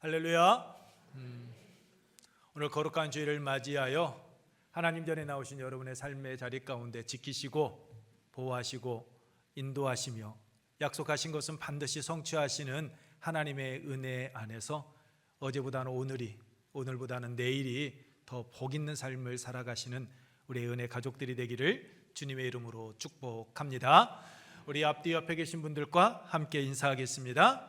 할렐루야. 오늘 거룩한 주일을 맞이하여 하나님 전에 나오신 여러분의 삶의 자리 가운데 지키시고 보호하시고 인도하시며 약속하신 것은 반드시 성취하시는 하나님의 은혜 안에서 어제보다는 오늘보다는 내일이 더 복 있는 삶을 살아가시는 우리의 은혜 가족들이 되기를 주님의 이름으로 축복합니다. 우리 앞뒤 옆에 계신 분들과 함께 인사하겠습니다.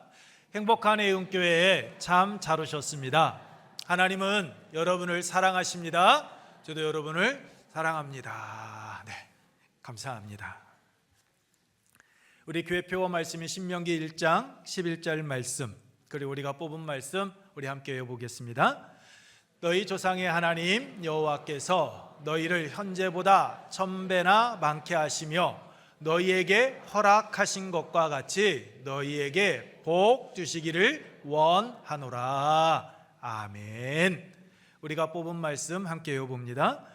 행복한 애음교회에 참 잘 오셨습니다. 하나님은 여러분을 사랑하십니다. 저도 여러분을 사랑합니다. 네, 감사합니다. 우리 교회 표어 말씀인 신명기 1장 11절 말씀, 그리고 우리가 뽑은 말씀 우리 함께 외워보겠습니다. 너희 조상의 하나님 여호와께서 너희를 현재보다 1000배나 많게 하시며 너희에게 허락하신 것과 같이 너희에게 복 주시기를 원하노라. 아멘. 우리가 뽑은 말씀 함께 외워봅니다.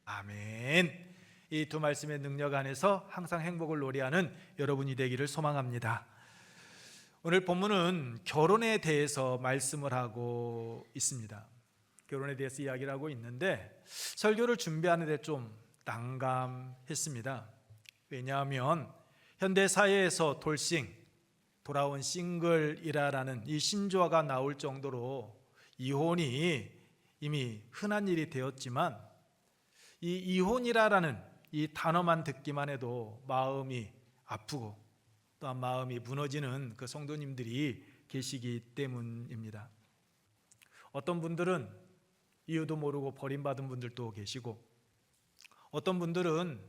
아멘. 이 두 말씀의 능력 안에서 항상 행복을 노래하는 여러분이 되기를 소망합니다. 오늘 본문은 결혼에 대해서 말씀을 하고 있습니다. 결혼에 대해서 이야기를 하고 있는데 설교를 준비하는데 좀 난감했습니다. 왜냐하면 현대 사회에서 돌아온 싱글이라는 이 신조어가 나올 정도로 이혼이 이미 흔한 일이 되었지만 이 이혼이라는 이 단어만 듣기만 해도 마음이 아프고 또한 마음이 무너지는 그 성도님들이 계시기 때문입니다. 어떤 분들은 이유도 모르고 버림받은 분들도 계시고, 어떤 분들은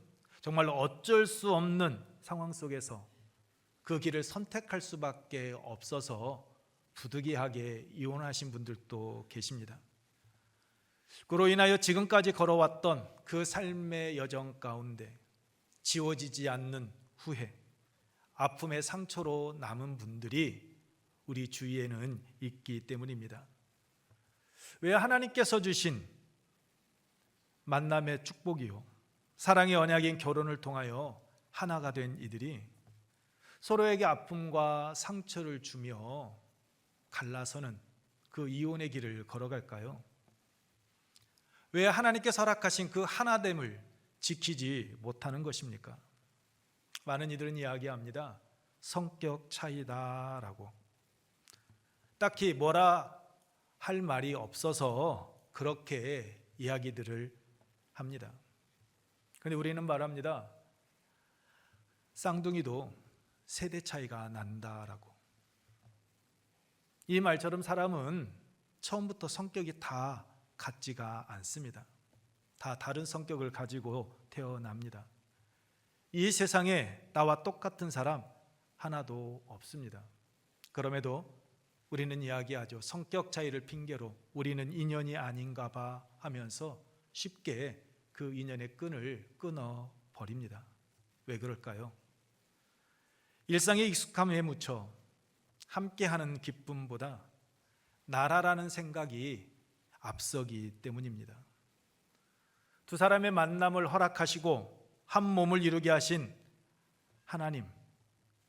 정말로 어쩔 수 없는 상황 속에서 그 길을 선택할 수밖에 없어서 부득이하게 이혼하신 분들도 계십니다. 그로 인하여 지금까지 걸어왔던 그 삶의 여정 가운데 지워지지 않는 후회, 아픔의 상처로 남은 분들이 우리 주위에는 있기 때문입니다. 왜 하나님께서 주신 만남의 축복이요 사랑의 언약인 결혼을 통하여 하나가 된 이들이 서로에게 아픔과 상처를 주며 갈라서는 그 이혼의 길을 걸어갈까요? 왜 하나님께서 허락하신 그 하나됨을 지키지 못하는 것입니까? 많은 이들은 이야기합니다. 성격 차이다라고. 딱히 뭐라 할 말이 없어서 그렇게 이야기들을 합니다. 그런데 우리는 말합니다. 쌍둥이도 세대 차이가 난다라고. 이 말처럼 사람은 처음부터 성격이 다 같지가 않습니다. 다 다른 성격을 가지고 태어납니다. 이 세상에 나와 똑같은 사람 하나도 없습니다. 그럼에도 우리는 이야기하죠. 성격 차이를 핑계로 우리는 인연이 아닌가 봐 하면서 쉽게 그 인연의 끈을 끊어버립니다. 왜 그럴까요? 일상의 익숙함에 묻혀 함께하는 기쁨보다 나라라는 생각이 앞서기 때문입니다. 두 사람의 만남을 허락하시고 한 몸을 이루게 하신 하나님,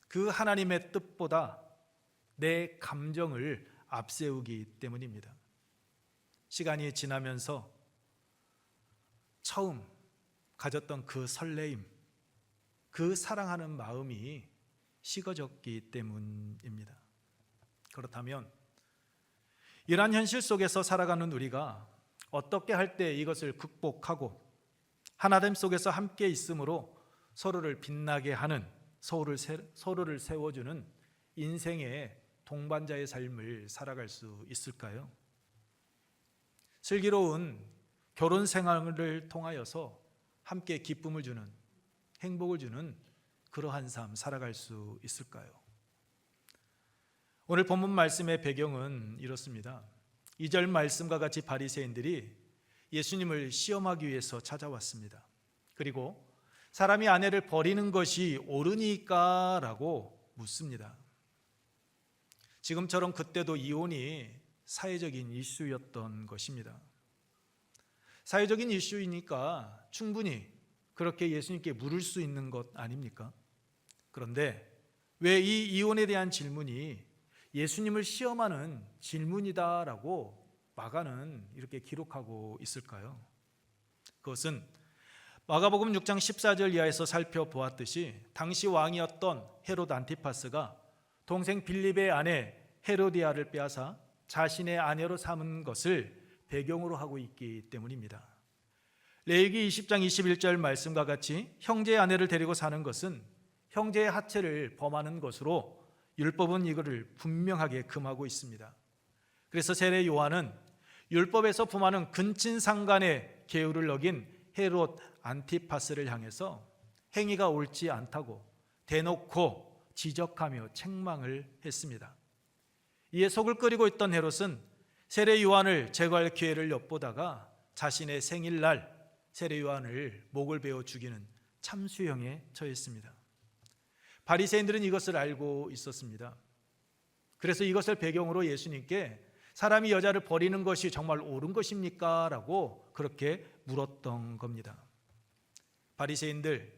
그 하나님의 뜻보다 내 감정을 앞세우기 때문입니다. 시간이 지나면서 처음 가졌던 그 설레임, 그 사랑하는 마음이 식어졌기 때문입니다. 그렇다면 이러한 현실 속에서 살아가는 우리가 어떻게 할 때 이것을 극복하고 하나됨 속에서 함께 있음으로 서로를 빛나게 하는, 서로를 세워주는 인생의 동반자의 삶을 살아갈 수 있을까요? 슬기로운 결혼 생활을 통하여서 함께 기쁨을 주는, 행복을 주는 그러한 삶 살아갈 수 있을까요? 오늘 본문 말씀의 배경은 이렇습니다. 2절 말씀과 같이 바리새인들이 예수님을 시험하기 위해서 찾아왔습니다. 그리고 사람이 아내를 버리는 것이 옳으니까 라고 묻습니다. 지금처럼 그때도 이혼이 사회적인 이슈였던 것입니다. 사회적인 이슈이니까 충분히 그렇게 예수님께 물을 수 있는 것 아닙니까? 그런데 왜 이 이혼에 대한 질문이 예수님을 시험하는 질문이다라고 마가는 이렇게 기록하고 있을까요? 그것은 마가복음 6장 14절 이하에서 살펴보았듯이 당시 왕이었던 헤롯 안티파스가 동생 빌립의 아내 헤로디아를 빼앗아 자신의 아내로 삼은 것을 배경으로 하고 있기 때문입니다. 레위기 20장 21절 말씀과 같이 형제의 아내를 데리고 사는 것은 형제의 하체를 범하는 것으로 율법은 이거를 분명하게 금하고 있습니다. 그래서 세례 요한은 율법에서 품하는 근친상간의 계율을 어긴 헤롯 안티파스를 향해서 행위가 옳지 않다고 대놓고 지적하며 책망을 했습니다. 이에 속을 끓이고 있던 헤롯은 세례 요한을 제거할 기회를 엿보다가 자신의 생일날 세례 요한을 목을 베어 죽이는 참수형에 처했습니다. 바리새인들은 이것을 알고 있었습니다. 그래서 이것을 배경으로 예수님께 사람이 여자를 버리는 것이 정말 옳은 것입니까? 라고 그렇게 물었던 겁니다. 바리새인들,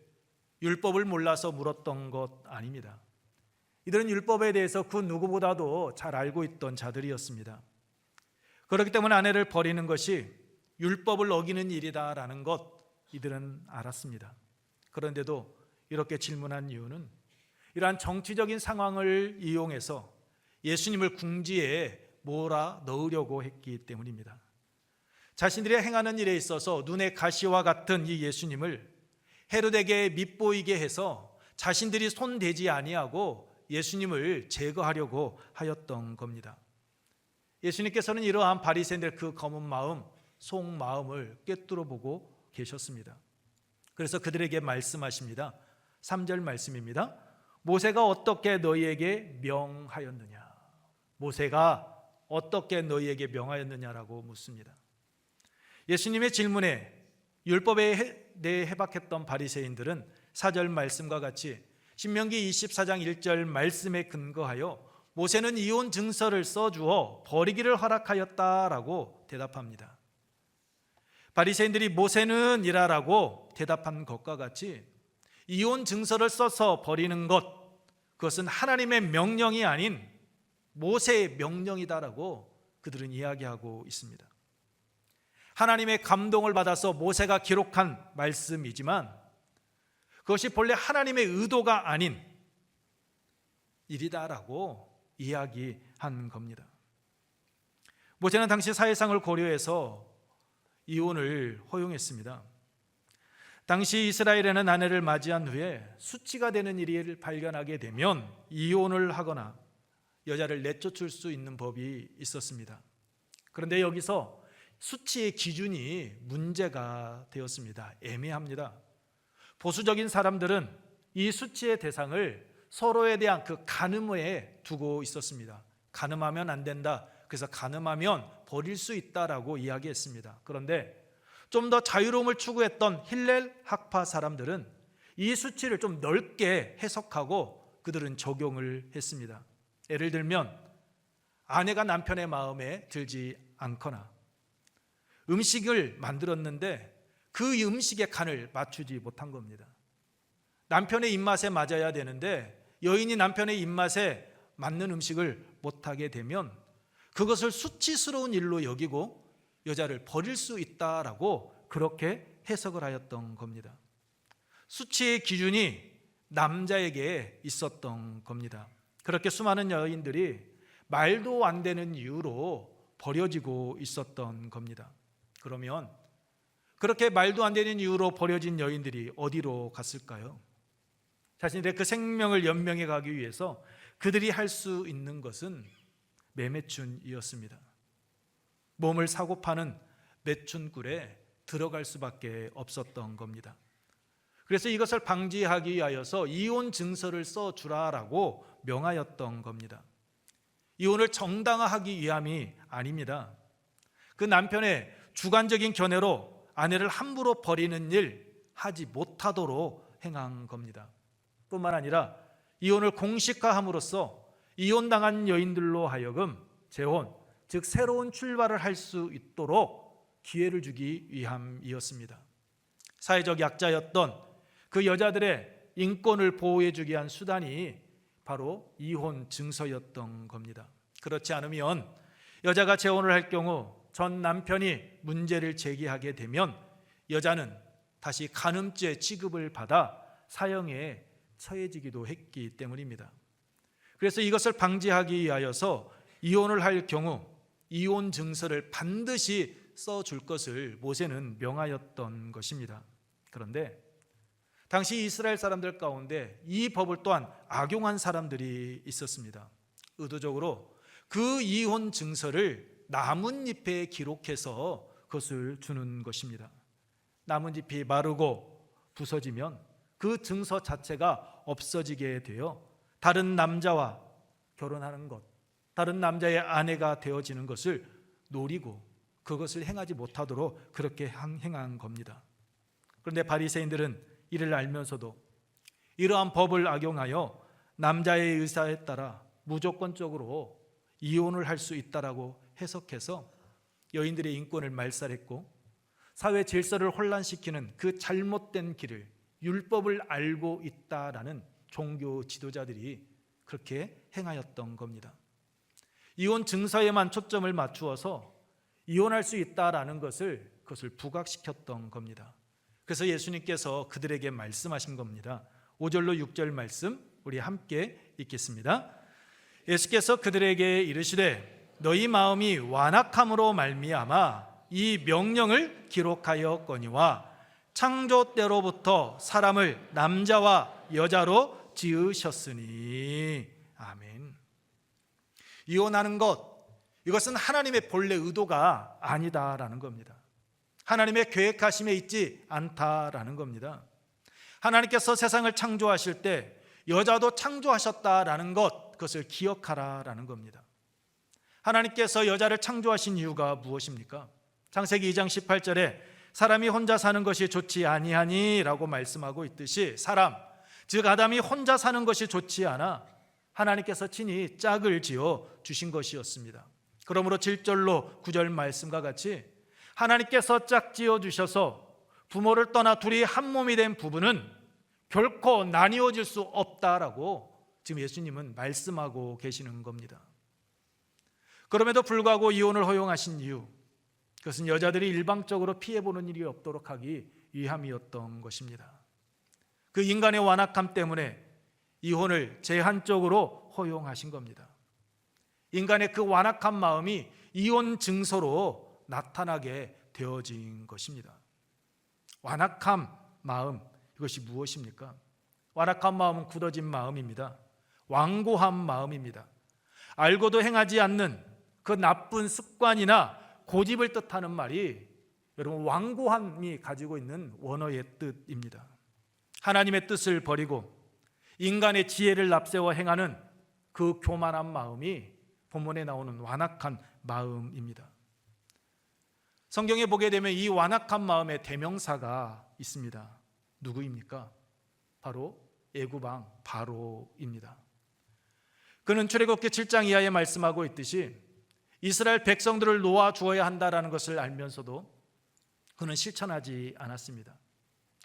율법을 몰라서 물었던 것 아닙니다. 이들은 율법에 대해서 그 누구보다도 잘 알고 있던 자들이었습니다. 그렇기 때문에 아내를 버리는 것이 율법을 어기는 일이다라는 것 이들은 알았습니다. 그런데도 이렇게 질문한 이유는 이러한 정치적인 상황을 이용해서 예수님을 궁지에 몰아 넣으려고 했기 때문입니다. 자신들이 행하는 일에 있어서 눈에 가시와 같은 이 예수님을 헤롯에게 밉보이게 해서 자신들이 손대지 아니하고 예수님을 제거하려고 하였던 겁니다. 예수님께서는 이러한 바리새인들 그 검은 마음, 속마음을 꿰뚫어 보고 계셨습니다. 그래서 그들에게 말씀하십니다. 3절 말씀입니다. 모세가 어떻게 너희에게 명하였느냐? 모세가 어떻게 너희에게 명하였느냐라고 묻습니다. 예수님의 질문에 율법에 대해 해박했던 바리새인들은 4절 말씀과 같이 신명기 24장 1절 말씀에 근거하여 모세는 이혼 증서를 써주어 버리기를 허락하였다라고 대답합니다. 바리새인들이 모세는 이라라고 대답한 것과 같이 이혼 증서를 써서 버리는 것, 그것은 하나님의 명령이 아닌 모세의 명령이다라고 그들은 이야기하고 있습니다. 하나님의 감동을 받아서 모세가 기록한 말씀이지만 그것이 본래 하나님의 의도가 아닌 일이다라고 이야기한 겁니다. 모세는 당시 사회상을 고려해서 이혼을 허용했습니다. 당시 이스라엘에는 아내를 맞이한 후에 수치가 되는 일을 발견하게 되면 이혼을 하거나 여자를 내쫓을 수 있는 법이 있었습니다. 그런데 여기서 수치의 기준이 문제가 되었습니다. 애매합니다. 보수적인 사람들은 이 수치의 대상을 서로에 대한 그 간음에 두고 있었습니다. 간음하면 안 된다. 그래서 간음하면 버릴 수 있다라고 이야기했습니다. 그런데 좀 더 자유로움을 추구했던 힐렐 학파 사람들은 이 수치를 좀 넓게 해석하고 그들은 적용을 했습니다. 예를 들면 아내가 남편의 마음에 들지 않거나 음식을 만들었는데 그 음식의 간을 맞추지 못한 겁니다. 남편의 입맛에 맞아야 되는데 여인이 남편의 입맛에 맞는 음식을 못하게 되면 그것을 수치스러운 일로 여기고 여자를 버릴 수 있다라고 그렇게 해석을 하였던 겁니다. 수치의 기준이 남자에게 있었던 겁니다. 그렇게 수많은 여인들이 말도 안 되는 이유로 버려지고 있었던 겁니다. 그러면 그렇게 말도 안 되는 이유로 버려진 여인들이 어디로 갔을까요? 자신들의 그 생명을 연명해 가기 위해서 그들이 할 수 있는 것은 매매춘이었습니다. 몸을 사고 파는 매춘굴에 들어갈 수밖에 없었던 겁니다. 그래서 이것을 방지하기 위하여서 이혼 증서를 써주라라고 명하였던 겁니다. 이혼을 정당화하기 위함이 아닙니다. 그 남편의 주관적인 견해로 아내를 함부로 버리는 일 하지 못하도록 행한 겁니다. 뿐만 아니라 이혼을 공식화함으로써 이혼당한 여인들로 하여금 재혼, 즉 새로운 출발을 할 수 있도록 기회를 주기 위함이었습니다. 사회적 약자였던 그 여자들의 인권을 보호해 주기 위한 수단이 바로 이혼 증서였던 겁니다. 그렇지 않으면 여자가 재혼을 할 경우 전 남편이 문제를 제기하게 되면 여자는 다시 간음죄 취급을 받아 사형에 처해지기도 했기 때문입니다. 그래서 이것을 방지하기 위하여서 이혼을 할 경우 이혼 증서를 반드시 써줄 것을 모세는 명하였던 것입니다. 그런데 당시 이스라엘 사람들 가운데 이 법을 또한 악용한 사람들이 있었습니다. 의도적으로 그 이혼 증서를 나뭇잎에 기록해서 그것을 주는 것입니다. 나뭇잎이 마르고 부서지면 그 증서 자체가 없어지게 되어 다른 남자와 결혼하는 것, 다른 남자의 아내가 되어지는 것을 노리고 그것을 행하지 못하도록 그렇게 행한 겁니다. 그런데 바리새인들은 이를 알면서도 이러한 법을 악용하여 남자의 의사에 따라 무조건적으로 이혼을 할 수 있다라고 해석해서 여인들의 인권을 말살했고 사회 질서를 혼란시키는 그 잘못된 길을 율법을 알고 있다라는 종교 지도자들이 그렇게 행하였던 겁니다. 이혼 증서에만 초점을 맞추어서 이혼할 수 있다라는 그것을 부각시켰던 겁니다. 그래서 예수님께서 그들에게 말씀하신 겁니다. 5절로 6절 말씀 우리 함께 읽겠습니다. 예수께서 그들에게 이르시되 너희 마음이 완악함으로 말미암아 이 명령을 기록하였거니와 창조 때로부터 사람을 남자와 여자로 지으셨으니. 아멘. 이혼하는 것, 이것은 하나님의 본래 의도가 아니다라는 겁니다. 하나님의 계획하심에 있지 않다라는 겁니다. 하나님께서 세상을 창조하실 때 여자도 창조하셨다라는 것, 그것을 기억하라라는 겁니다. 하나님께서 여자를 창조하신 이유가 무엇입니까? 창세기 2장 18절에 사람이 혼자 사는 것이 좋지 아니하니 라고 말씀하고 있듯이 사람, 즉 아담이 혼자 사는 것이 좋지 않아 하나님께서 친히 짝을 지어 주신 것이었습니다. 그러므로 7절로 9절 말씀과 같이 하나님께서 짝 지어 주셔서 부모를 떠나 둘이 한 몸이 된 부부는 결코 나뉘어질 수 없다라고 지금 예수님은 말씀하고 계시는 겁니다. 그럼에도 불구하고 이혼을 허용하신 이유, 그것은 여자들이 일방적으로 피해보는 일이 없도록 하기 위함이었던 것입니다. 그 인간의 완악함 때문에 이혼을 제한적으로 허용하신 겁니다. 인간의 그 완악한 마음이 이혼 증서로 나타나게 되어진 것입니다. 완악한 마음, 이것이 무엇입니까? 완악한 마음은 굳어진 마음입니다. 완고한 마음입니다. 알고도 행하지 않는 그 나쁜 습관이나 고집을 뜻하는 말이 여러분 완고함이 가지고 있는 원어의 뜻입니다. 하나님의 뜻을 버리고 인간의 지혜를 앞세워 행하는 그 교만한 마음이 본문에 나오는 완악한 마음입니다. 성경에 보게 되면 이 완악한 마음의 대명사가 있습니다. 누구입니까? 바로 애구방 바로입니다. 그는 출애굽기 7장 이하에 말씀하고 있듯이 이스라엘 백성들을 놓아 주어야 한다는 것을 알면서도 그는 실천하지 않았습니다.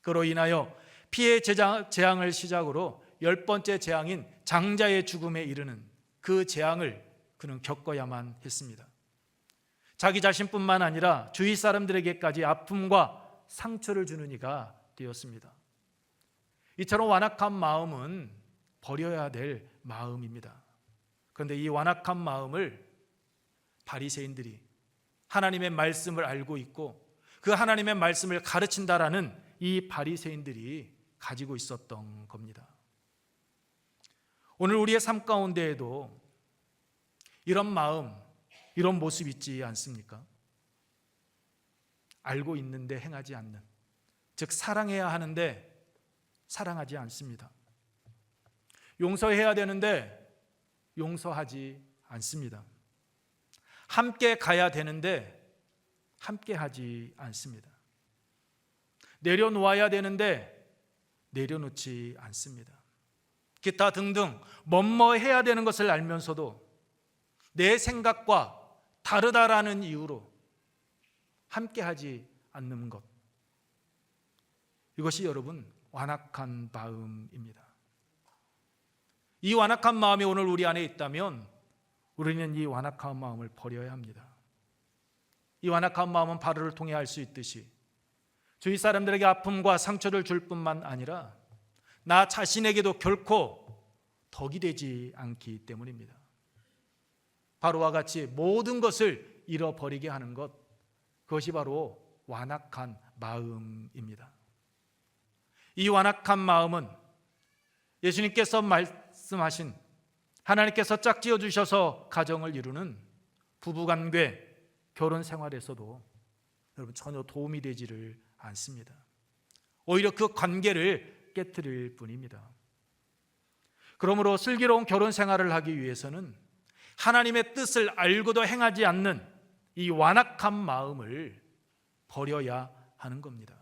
그로 인하여 피해 재앙을 시작으로 10번째 재앙인 장자의 죽음에 이르는 그 재앙을 그는 겪어야만 했습니다. 자기 자신뿐만 아니라 주위 사람들에게까지 아픔과 상처를 주는 이가 되었습니다. 이처럼 완악한 마음은 버려야 될 마음입니다. 그런데 이 완악한 마음을 바리새인들이 하나님의 말씀을 알고 있고 그 하나님의 말씀을 가르친다라는 이 바리새인들이 가지고 있었던 겁니다. 오늘 우리의 삶 가운데에도 이런 마음, 이런 모습 있지 않습니까? 알고 있는데 행하지 않는, 즉 사랑해야 하는데 사랑하지 않습니다. 용서해야 되는데 용서하지 않습니다. 함께 가야 되는데 함께 하지 않습니다. 내려놓아야 되는데 내려놓지 않습니다. 기타 등등 뭐해야 되는 것을 알면서도 내 생각과 다르다라는 이유로 함께하지 않는 것, 이것이 여러분 완악한 마음입니다. 이 완악한 마음이 오늘 우리 안에 있다면 우리는 이 완악한 마음을 버려야 합니다. 이 완악한 마음은 바로를 통해 알 수 있듯이 주위 사람들에게 아픔과 상처를 줄 뿐만 아니라 나 자신에게도 결코 덕이 되지 않기 때문입니다. 바로와 같이 모든 것을 잃어버리게 하는 것, 그것이 바로 완악한 마음입니다. 이 완악한 마음은 예수님께서 말씀하신 하나님께서 짝지어 주셔서 가정을 이루는 부부관계, 결혼 생활에서도 여러분 전혀 도움이 되지를 않습니다. 오히려 그 관계를 깨뜨릴 뿐입니다. 그러므로 슬기로운 결혼 생활을 하기 위해서는 하나님의 뜻을 알고도 행하지 않는 이 완악한 마음을 버려야 하는 겁니다.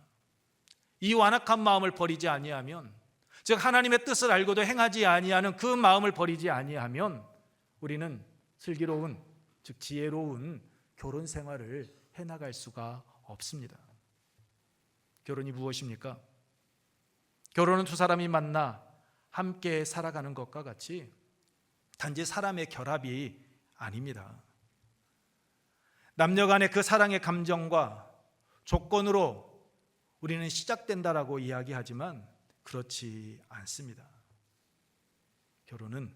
이 완악한 마음을 버리지 아니하면, 즉 하나님의 뜻을 알고도 행하지 아니하는 그 마음을 버리지 아니하면 우리는 슬기로운, 즉 지혜로운 결혼 생활을 해나갈 수가 없습니다. 결혼이 무엇입니까? 결혼은 두 사람이 만나 함께 살아가는 것과 같이 단지 사람의 결합이 아닙니다. 남녀 간의 그 사랑의 감정과 조건으로 우리는 시작된다라고 이야기하지만 그렇지 않습니다. 결혼은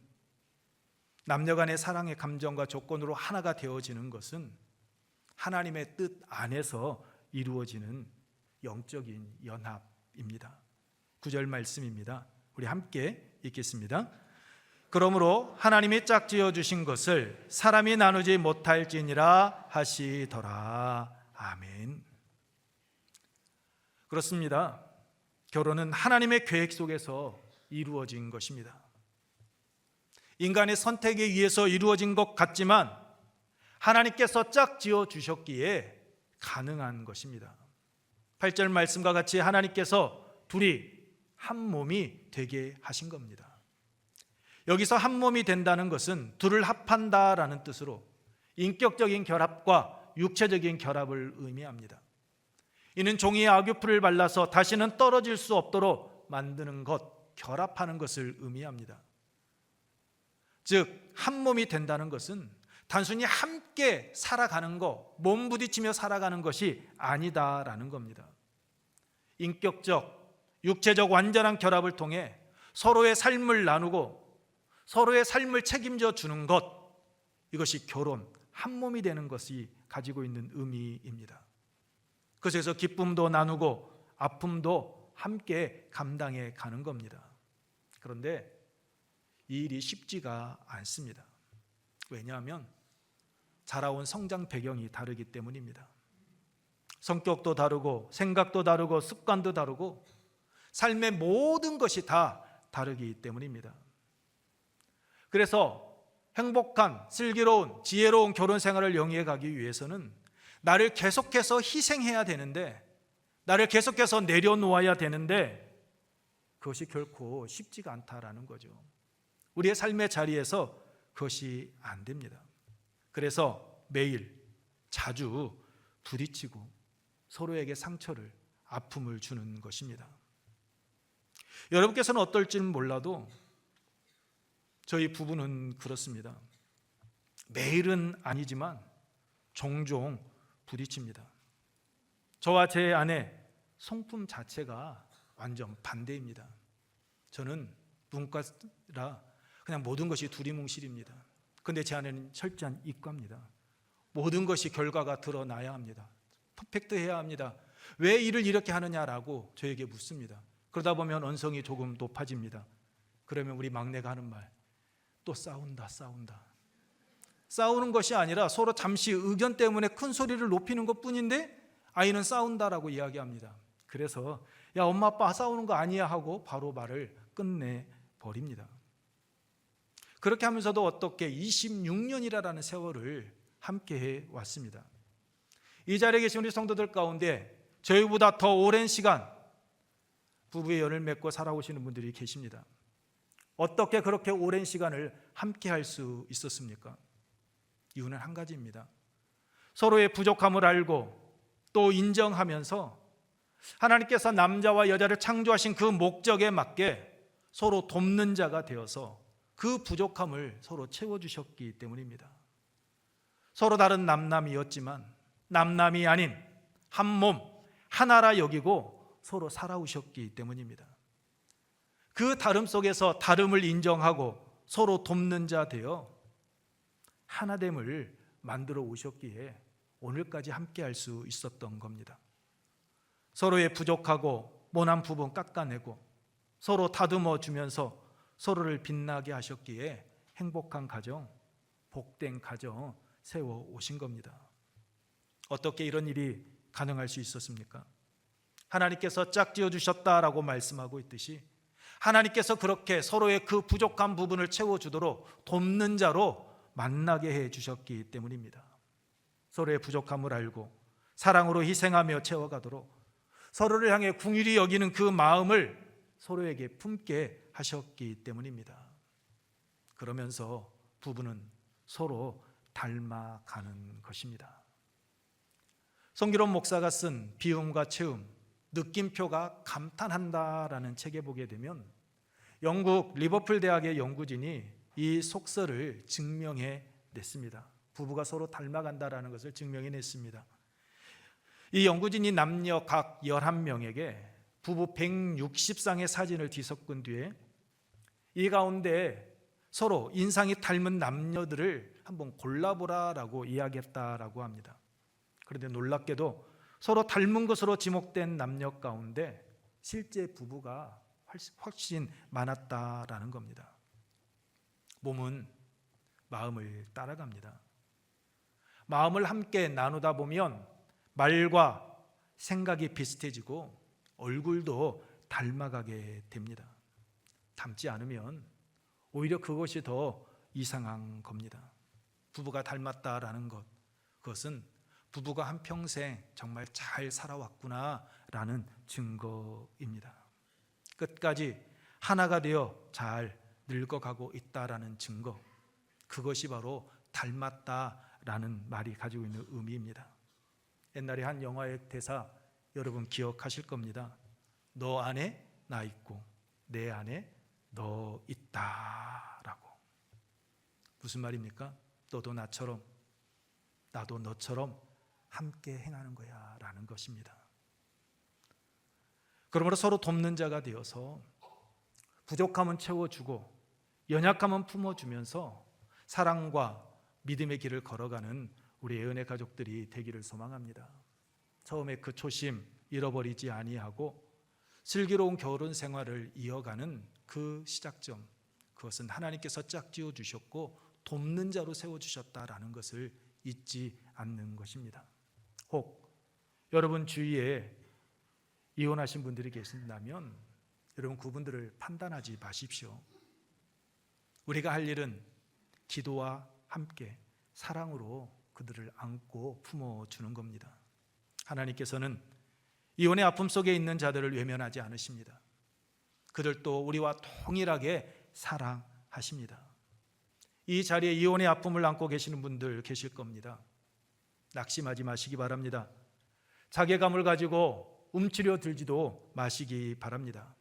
남녀 간의 사랑의 감정과 조건으로 하나가 되어지는 것은 하나님의 뜻 안에서 이루어지는 영적인 연합입니다. 9절 말씀입니다. 우리 함께 읽겠습니다. 그러므로 하나님이 짝지어 주신 것을 사람이 나누지 못할지니라 하시더라. 아멘. 그렇습니다. 결혼은 하나님의 계획 속에서 이루어진 것입니다. 인간의 선택에 의해서 이루어진 것 같지만 하나님께서 짝지어 주셨기에 가능한 것입니다. 8절 말씀과 같이 하나님께서 둘이 한 몸이 되게 하신 겁니다. 여기서 한 몸이 된다는 것은 둘을 합한다라는 뜻으로 인격적인 결합과 육체적인 결합을 의미합니다. 이는 종이에 악유풀을 발라서 다시는 떨어질 수 없도록 만드는 것, 결합하는 것을 의미합니다. 즉, 한 몸이 된다는 것은 단순히 함께 살아가는 것, 몸 부딪히며 살아가는 것이 아니다라는 겁니다. 인격적, 육체적 완전한 결합을 통해 서로의 삶을 나누고 서로의 삶을 책임져 주는 것, 이것이 결혼, 한 몸이 되는 것이 가지고 있는 의미입니다. 그래서 기쁨도 나누고 아픔도 함께 감당해 가는 겁니다. 그런데 이 일이 쉽지가 않습니다. 왜냐하면 자라온 성장 배경이 다르기 때문입니다. 성격도 다르고 생각도 다르고 습관도 다르고 삶의 모든 것이 다 다르기 때문입니다. 그래서 행복한, 슬기로운, 지혜로운 결혼 생활을 영위해 가기 위해서는 나를 계속해서 희생해야 되는데, 나를 계속해서 내려놓아야 되는데 그것이 결코 쉽지가 않다라는 거죠. 우리의 삶의 자리에서 그것이 안 됩니다. 그래서 매일 자주 부딪히고 서로에게 상처를, 아픔을 주는 것입니다. 여러분께서는 어떨지는 몰라도 저희 부부는 그렇습니다. 매일은 아니지만 종종 부딪힙니다. 저와 제 아내 성품 자체가 완전 반대입니다. 저는 문과라 그냥 모든 것이 두리뭉실입니다. 그런데 제 아내는 철저한 이과입니다. 모든 것이 결과가 드러나야 합니다. 퍼펙트해야 합니다. 왜 일을 이렇게 하느냐라고 저에게 묻습니다. 그러다 보면 언성이 조금 높아집니다. 그러면 우리 막내가 하는 말, 또 싸운다. 싸우는 것이 아니라 서로 잠시 의견 때문에 큰 소리를 높이는 것뿐인데 아이는 싸운다라고 이야기합니다. 그래서 야, 엄마 아빠 싸우는 거 아니야 하고 바로 말을 끝내버립니다. 그렇게 하면서도 어떻게 26년이라는 세월을 함께해 왔습니다. 이 자리에 계신 우리 성도들 가운데 저희보다 더 오랜 시간 부부의 연을 맺고 살아오시는 분들이 계십니다. 어떻게 그렇게 오랜 시간을 함께 할 수 있었습니까? 이유는 한 가지입니다. 서로의 부족함을 알고 또 인정하면서 하나님께서 남자와 여자를 창조하신 그 목적에 맞게 서로 돕는 자가 되어서 그 부족함을 서로 채워주셨기 때문입니다. 서로 다른 남남이었지만 남남이 아닌 한 몸 하나라 여기고 서로 살아오셨기 때문입니다. 그 다름 속에서 다름을 인정하고 서로 돕는 자 되어 하나됨을 만들어 오셨기에 오늘까지 함께 할 수 있었던 겁니다. 서로의 부족하고 모난 부분 깎아내고 서로 다듬어 주면서 서로를 빛나게 하셨기에 행복한 가정, 복된 가정 세워 오신 겁니다. 어떻게 이런 일이 가능할 수 있었습니까? 하나님께서 짝지어 주셨다라고 말씀하고 있듯이 하나님께서 그렇게 서로의 그 부족한 부분을 채워주도록 돕는 자로 만나게 해 주셨기 때문입니다. 서로의 부족함을 알고 사랑으로 희생하며 채워가도록 서로를 향해 긍휼히 여기는 그 마음을 서로에게 품게 하셨기 때문입니다. 그러면서 부부는 서로 닮아가는 것입니다. 성기론 목사가 쓴 비음과 채음, 느낌표가 감탄한다라는 책에 보게 되면 영국 리버풀 대학의 연구진이 이 속설을 증명해 냈습니다. 부부가 서로 닮아간다라는 것을 증명해 냈습니다. 이 연구진이 남녀 각 11명에게 부부 160쌍의 사진을 뒤섞은 뒤에 이 가운데 서로 인상이 닮은 남녀들을 한번 골라보라라고 이야기했다라고 합니다. 그런데 놀랍게도 서로 닮은 것으로 지목된 남녀 가운데 실제 부부가 훨씬 많았다라는 겁니다. 몸은 마음을 따라갑니다. 마음을 함께 나누다 보면 말과 생각이 비슷해지고 얼굴도 닮아가게 됩니다. 닮지 않으면 오히려 그것이 더 이상한 겁니다. 부부가 닮았다라는 것, 그것은 부부가 한평생 정말 잘 살아왔구나라는 증거입니다. 끝까지 하나가 되어 잘 늙어가고 있다라는 증거, 그것이 바로 닮았다라는 말이 가지고 있는 의미입니다. 옛날에 한 영화의 대사 여러분 기억하실 겁니다. 너 안에 나 있고 내 안에 너 있다라고. 무슨 말입니까? 너도 나처럼 나도 너처럼 함께 행하는 거야 라는 것입니다. 그러므로 서로 돕는 자가 되어서 부족함은 채워주고 연약함은 품어주면서 사랑과 믿음의 길을 걸어가는 우리 애은혜 가족들이 되기를 소망합니다. 처음에 그 초심 잃어버리지 아니하고 슬기로운 결혼 생활을 이어가는 그 시작점, 그것은 하나님께서 짝지어 주셨고 돕는 자로 세워주셨다라는 것을 잊지 않는 것입니다. 혹 여러분 주위에 이혼하신 분들이 계신다면 여러분 그분들을 판단하지 마십시오. 우리가 할 일은 기도와 함께 사랑으로 그들을 안고 품어주는 겁니다. 하나님께서는 이혼의 아픔 속에 있는 자들을 외면하지 않으십니다. 그들도 우리와 동일하게 사랑하십니다. 이 자리에 이혼의 아픔을 안고 계시는 분들 계실 겁니다. 낙심하지 마시기 바랍니다. 자괴감을 가지고 움츠려 들지도 마시기 바랍니다.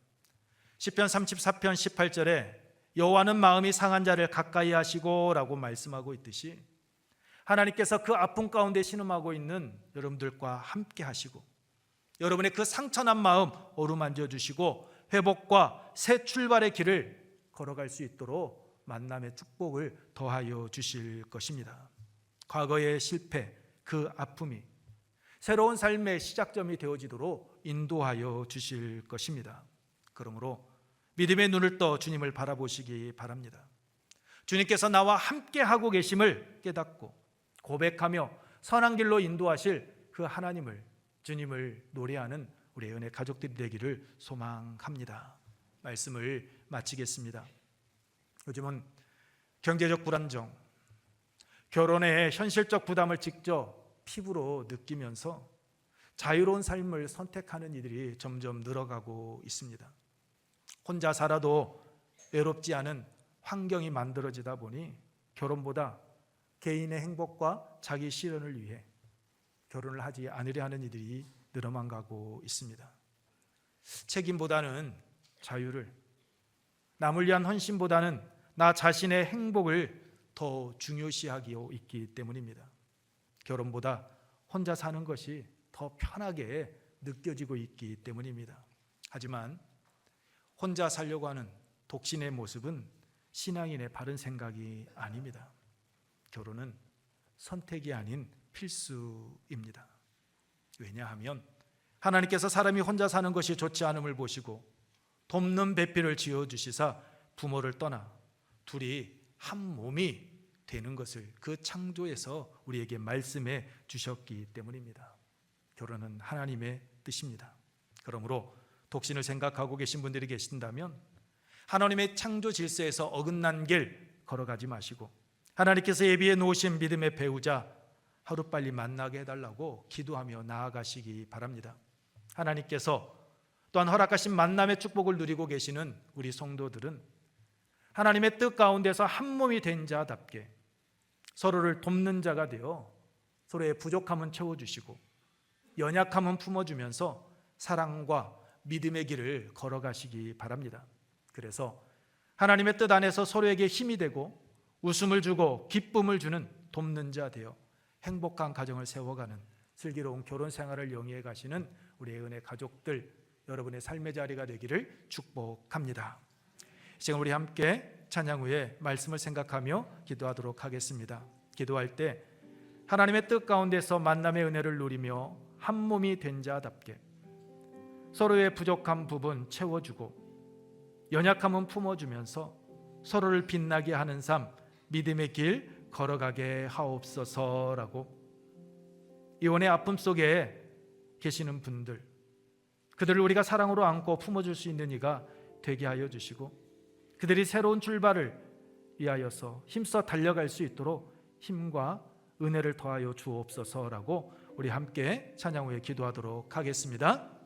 시편 34편 18절에 여호와는 마음이 상한 자를 가까이 하시고 라고 말씀하고 있듯이 하나님께서 그 아픔 가운데 신음하고 있는 여러분들과 함께 하시고 여러분의 그 상처난 마음 어루만져 주시고 회복과 새 출발의 길을 걸어갈 수 있도록 만남의 축복을 더하여 주실 것입니다. 과거의 실패, 그 아픔이 새로운 삶의 시작점이 되어지도록 인도하여 주실 것입니다. 그러므로 믿음의 눈을 떠 주님을 바라보시기 바랍니다. 주님께서 나와 함께 하고 계심을 깨닫고 고백하며 선한 길로 인도하실 그 하나님을, 주님을 노래하는 우리 은혜 가족들이 되기를 소망합니다. 말씀을 마치겠습니다. 요즘은 경제적 불안정, 결혼의 현실적 부담을 직접 피부로 느끼면서 자유로운 삶을 선택하는 이들이 점점 늘어가고 있습니다. 혼자 살아도 외롭지 않은 환경이 만들어지다 보니 결혼보다 개인의 행복과 자기 실현을 위해 결혼을 하지 않으려 하는 이들이 늘어만 가고 있습니다. 책임보다는 자유를, 남을 위한 헌신보다는 나 자신의 행복을 더 중요시하기로 있기 때문입니다. 결혼보다 혼자 사는 것이 더 편하게 느껴지고 있기 때문입니다. 하지만 혼자 살려고 하는 독신의 모습은 신앙인의 바른 생각이 아닙니다. 결혼은 선택이 아닌 필수입니다. 왜냐하면 하나님께서 사람이 혼자 사는 것이 좋지 않음을 보시고 돕는 배필을 지어주시사 부모를 떠나 둘이 한 몸이 되는 것을 그 창조에서 우리에게 말씀해 주셨기 때문입니다. 결혼은 하나님의 뜻입니다. 그러므로 독신을 생각하고 계신 분들이 계신다면 하나님의 창조 질서에서 어긋난 길 걸어가지 마시고 하나님께서 예비해 놓으신 믿음의 배우자 하루빨리 만나게 해달라고 기도하며 나아가시기 바랍니다. 하나님께서 또한 허락하신 만남의 축복을 누리고 계시는 우리 성도들은 하나님의 뜻 가운데서 한 몸이 된 자답게 서로를 돕는 자가 되어 서로의 부족함은 채워주시고 연약함은 품어주면서 사랑과 믿음의 길을 걸어가시기 바랍니다. 그래서 하나님의 뜻 안에서 서로에게 힘이 되고 웃음을 주고 기쁨을 주는 돕는 자 되어 행복한 가정을 세워가는 슬기로운 결혼 생활을 영위해 가시는 우리의 은혜 가족들, 여러분의 삶의 자리가 되기를 축복합니다. 지금 우리 함께 찬양 후에 말씀을 생각하며 기도하도록 하겠습니다. 기도할 때 하나님의 뜻 가운데서 만남의 은혜를 누리며 한 몸이 된 자답게 서로의 부족한 부분 채워주고 연약함은 품어주면서 서로를 빛나게 하는 삶, 믿음의 길 걸어가게 하옵소서라고 이혼의 아픔 속에 계시는 분들, 그들을 우리가 사랑으로 안고 품어줄 수 있는 이가 되게 하여 주시고 그들이 새로운 출발을 위하여서 힘써 달려갈 수 있도록 힘과 은혜를 더하여 주옵소서라고 우리 함께 찬양 후에 기도하도록 하겠습니다.